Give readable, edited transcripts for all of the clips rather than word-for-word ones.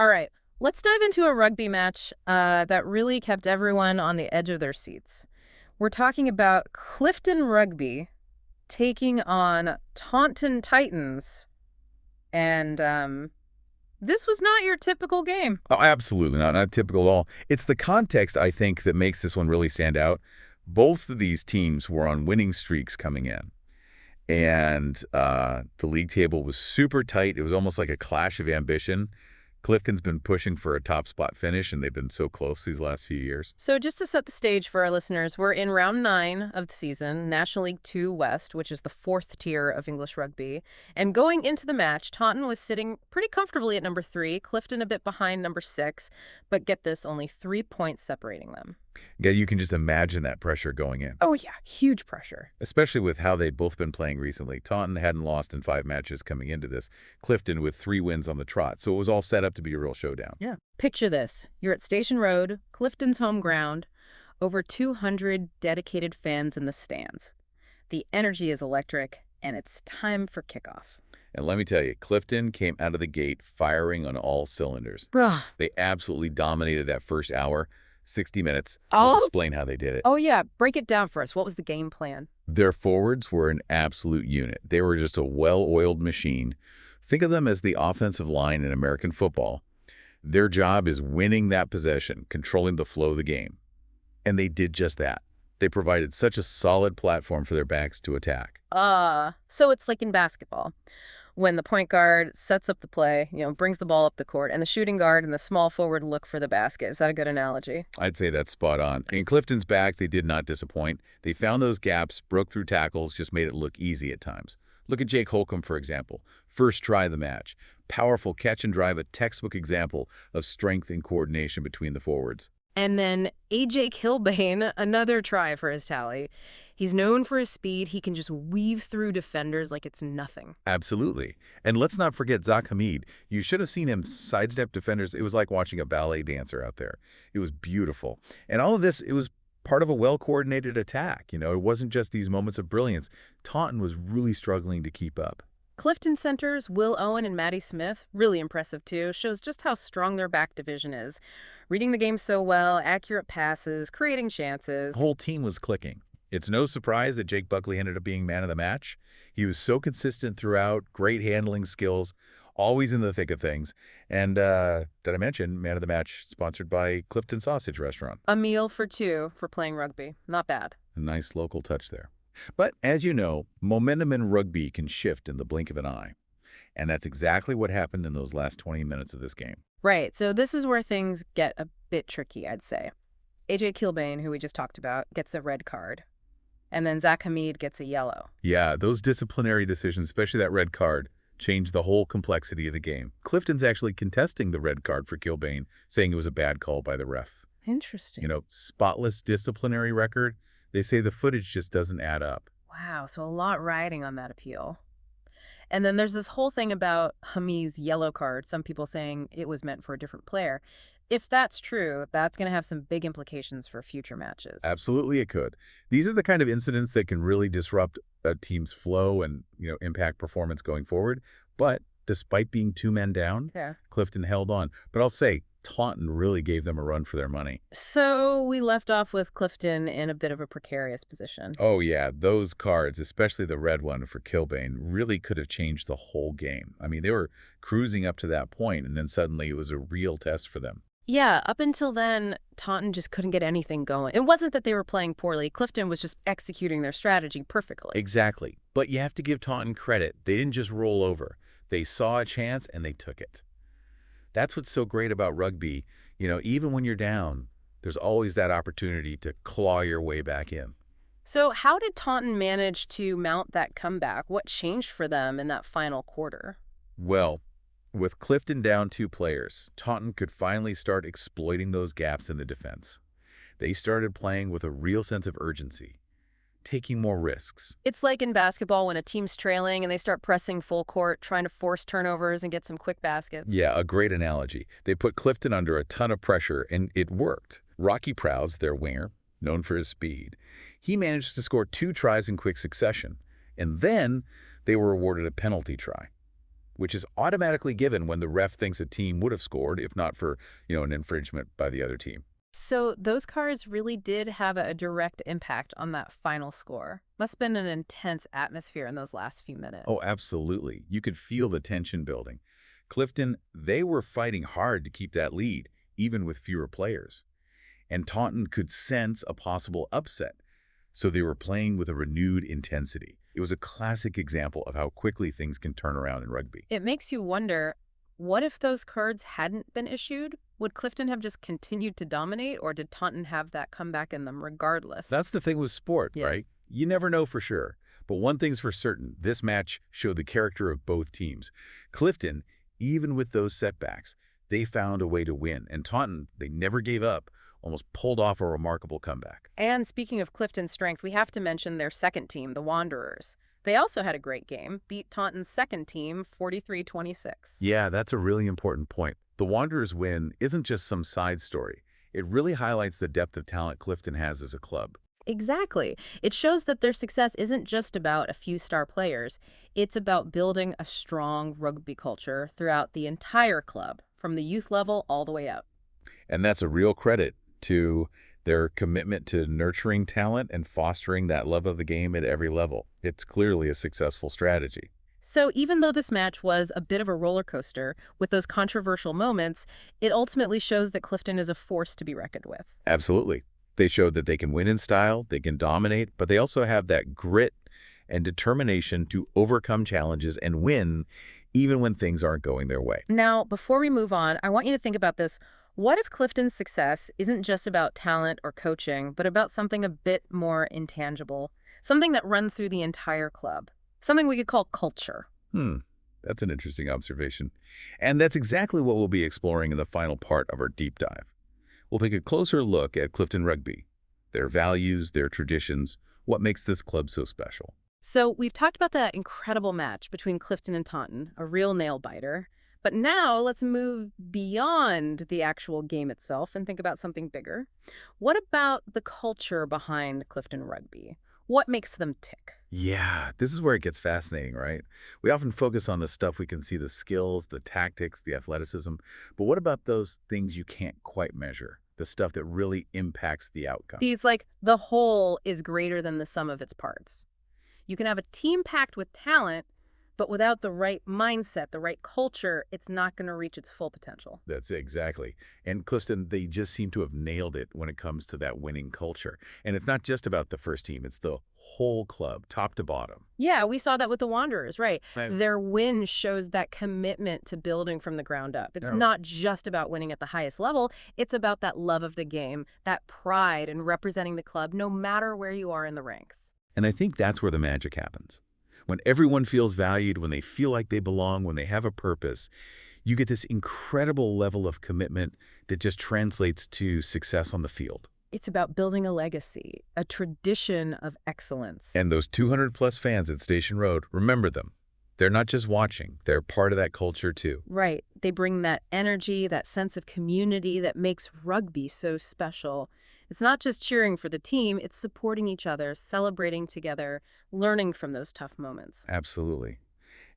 All right, let's dive into a rugby match that really kept everyone on the edge of their seats. We're talking about Clifton Rugby taking on Taunton Titans, and this was not your typical game. Oh, absolutely not. Not typical at all. It's the context, I think, that makes this one really stand out. Both of these teams were on winning streaks coming in. And the league table was super tight. It was almost like a clash of ambition. Clifton's been pushing for a top spot finish, and they've been so close these last few years. So just to set the stage for our listeners, we're in round 9 of the season, National League 2 West, which is the 4th tier of English rugby. And going into the match, Taunton was sitting pretty comfortably at number 3, Clifton a bit behind number 6, but get this, only 3 points separating them. Yeah, you can just imagine that pressure going in, Oh yeah, huge pressure. especially with how they'd both been playing recently. Taunton hadn't lost in 5 matches coming into this. Clifton with 3 wins on the trot, so it was all set up to be a real showdown. Yeah. Picture this. You're at Station Road, Clifton's home ground, over 200 dedicated fans in the stands. The energy is electric, and it's time for kickoff. And let me tell you, Clifton came out of the gate firing on all cylinders. Bruh. They absolutely dominated that first hour, 60 minutes. Oh. I'll explain how they did it. Oh yeah, break it down for us. What was the game plan? Their forwards were an absolute unit. They were just a well-oiled machine. Think of them as the offensive line in American football. Their job is winning that possession, controlling the flow of the game. And they did just that. They provided such a solid platform for their backs to attack. So it's like in basketball. When the point guard sets up the play, brings the ball up the court, and the shooting guard and the small forward look for the basket. Is that a good analogy? I'd say that's spot on. In Clifton's backs, they did not disappoint. They found those gaps, broke through tackles, just made it look easy at times. Look at Jake Holcomb, for example. First try of the match. Powerful catch and drive, a textbook example of strength and coordination between the forwards. And then A.J. Kilbane, another try for his tally. He's known for his speed. He can just weave through defenders like it's nothing. Absolutely. And let's not forget Zach Hamid. You should have seen him sidestep defenders. It was like watching a ballet dancer out there. It was beautiful. And all of this, it was part of a well-coordinated attack. It wasn't just these moments of brilliance. Taunton was really struggling to keep up. Clifton centers, Will Owen and Maddie Smith, really impressive too, shows just how strong their back division is. Reading the game so well, accurate passes, creating chances. The whole team was clicking. It's no surprise that Jake Buckley ended up being man of the match. He was so consistent throughout, great handling skills, always in the thick of things. And did I mention man of the match sponsored by Clifton Sausage Restaurant? A meal for 2 for playing rugby. Not bad. A nice local touch there. But as you know, momentum in rugby can shift in the blink of an eye. And that's exactly what happened in those last 20 minutes of this game. Right, so this is where things get a bit tricky, I'd say. A.J. Kilbane, who we just talked about, gets a red card. And then Zach Hamid gets a yellow. Yeah, those disciplinary decisions, especially that red card, changed the whole complexity of the game. Clifton's actually contesting the red card for Kilbane, saying it was a bad call by the ref. Interesting. Spotless disciplinary record. They say the footage just doesn't add up. Wow, so a lot riding on that appeal. And then there's this whole thing about Hamid's yellow card, some people saying it was meant for a different player. If that's true, that's going to have some big implications for future matches. Absolutely it could. These are the kind of incidents that can really disrupt a team's flow and, impact performance going forward. But despite being 2 men down, Yeah. Clifton held on. But I'll say, Taunton really gave them a run for their money. So we left off with Clifton in a bit of a precarious position. Oh, yeah, those cards, especially the red one for Kilbane, really could have changed the whole game. I mean, they were cruising up to that point, and then suddenly it was a real test for them. Yeah, up until then, Taunton just couldn't get anything going. It wasn't that they were playing poorly. Clifton was just executing their strategy perfectly. Exactly. But you have to give Taunton credit. They didn't just roll over. They saw a chance, and they took it. That's what's so great about rugby. Even when you're down, there's always that opportunity to claw your way back in. So how did Taunton manage to mount that comeback? What changed for them in that final quarter? Well, with Clifton down 2 players, Taunton could finally start exploiting those gaps in the defense. They started playing with a real sense of urgency, taking more risks. It's like in basketball when a team's trailing and they start pressing full court, trying to force turnovers and get some quick baskets. Yeah, a great analogy. They put Clifton under a ton of pressure, and it worked. Rocky Prowse, their winger, known for his speed, he managed to score 2 tries in quick succession, and then they were awarded a penalty try. which is automatically given when the ref thinks a team would have scored if not for, an infringement by the other team. So those cards really did have a direct impact on that final score. Must have been an intense atmosphere in those last few minutes. Oh, absolutely. You could feel the tension building. Clifton, they were fighting hard to keep that lead, even with fewer players. And Taunton could sense a possible upset, so they were playing with a renewed intensity. It was a classic example of how quickly things can turn around in rugby. It makes you wonder, what if those cards hadn't been issued? Would Clifton have just continued to dominate, or did Taunton have that comeback in them regardless? That's the thing with sport, Yeah. right? You never know for sure. But one thing's for certain, this match showed the character of both teams. Clifton, even with those setbacks, they found a way to win. And Taunton, they never gave up, almost pulled off a remarkable comeback. And speaking of Clifton's strength, we have to mention their second team, the Wanderers. They also had a great game, beat Taunton's second team 43-26. Yeah, that's a really important point. The Wanderers' win isn't just some side story. It really highlights the depth of talent Clifton has as a club. Exactly. It shows that their success isn't just about a few star players. It's about building a strong rugby culture throughout the entire club, from the youth level all the way up. And that's a real credit to their commitment to nurturing talent and fostering that love of the game at every level. It's clearly a successful strategy. So even though this match was a bit of a roller coaster with those controversial moments, it ultimately shows that Clifton is a force to be reckoned with. Absolutely. They showed that they can win in style, they can dominate, but they also have that grit and determination to overcome challenges and win even when things aren't going their way. Now, before we move on, I want you to think about this. What if Clifton's success isn't just about talent or coaching, but about something a bit more intangible, something that runs through the entire club, something we could call culture? That's an interesting observation. And that's exactly what we'll be exploring in the final part of our deep dive. We'll take a closer look at Clifton Rugby, their values, their traditions, what makes this club so special. So we've talked about that incredible match between Clifton and Taunton, a real nail-biter. But now let's move beyond the actual game itself and think about something bigger. What about the culture behind Clifton Rugby? What makes them tick? Yeah, this is where it gets fascinating, right? We often focus on the stuff we can see, the skills, the tactics, the athleticism. But what about those things you can't quite measure? The stuff that really impacts the outcome? These, like, the whole is greater than the sum of its parts. You can have a team packed with talent, but without the right mindset, the right culture, it's not going to reach its full potential. That's it, exactly. And Clifton, they just seem to have nailed it when it comes to that winning culture. And it's not just about the first team, it's the whole club, top to bottom. Yeah, we saw that with the Wanderers, right? Right. Their win shows that commitment to building from the ground up. It's Yeah. not just about winning at the highest level. It's about that love of the game, that pride in representing the club, no matter where you are in the ranks. And I think that's where the magic happens. When everyone feels valued, when they feel like they belong, when they have a purpose, you get this incredible level of commitment that just translates to success on the field. It's about building a legacy, a tradition of excellence. And those 200-plus fans at Station Road, remember them. They're not just watching, they're part of that culture too. Right. They bring that energy, that sense of community that makes rugby so special. It's not just cheering for the team, it's supporting each other, celebrating together, learning from those tough moments. Absolutely.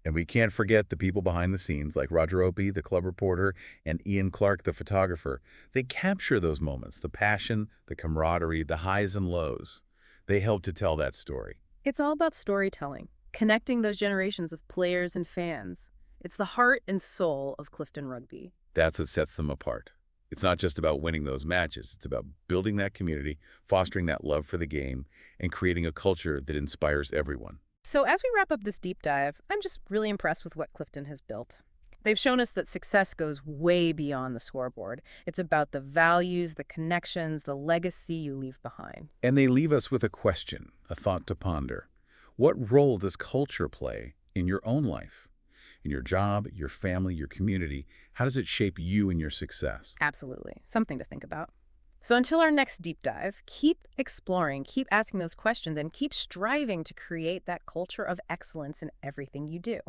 And we can't forget the people behind the scenes, like Roger Opie, the club reporter, and Ian Clark, the photographer. They capture those moments, the passion, the camaraderie, the highs and lows. They help to tell that story. It's all about storytelling, connecting those generations of players and fans. It's the heart and soul of Clifton Rugby. That's what sets them apart. It's not just about winning those matches. It's about building that community, fostering that love for the game, and creating a culture that inspires everyone. So as we wrap up this deep dive, I'm just really impressed with what Clifton has built. They've shown us that success goes way beyond the scoreboard. It's about the values, the connections, the legacy you leave behind. And they leave us with a question, a thought to ponder. What role does culture play in your own life? In your job, your family, your community? How does it shape you and your success? Absolutely. Something to think about. So until our next deep dive, keep exploring, keep asking those questions, and keep striving to create that culture of excellence in everything you do.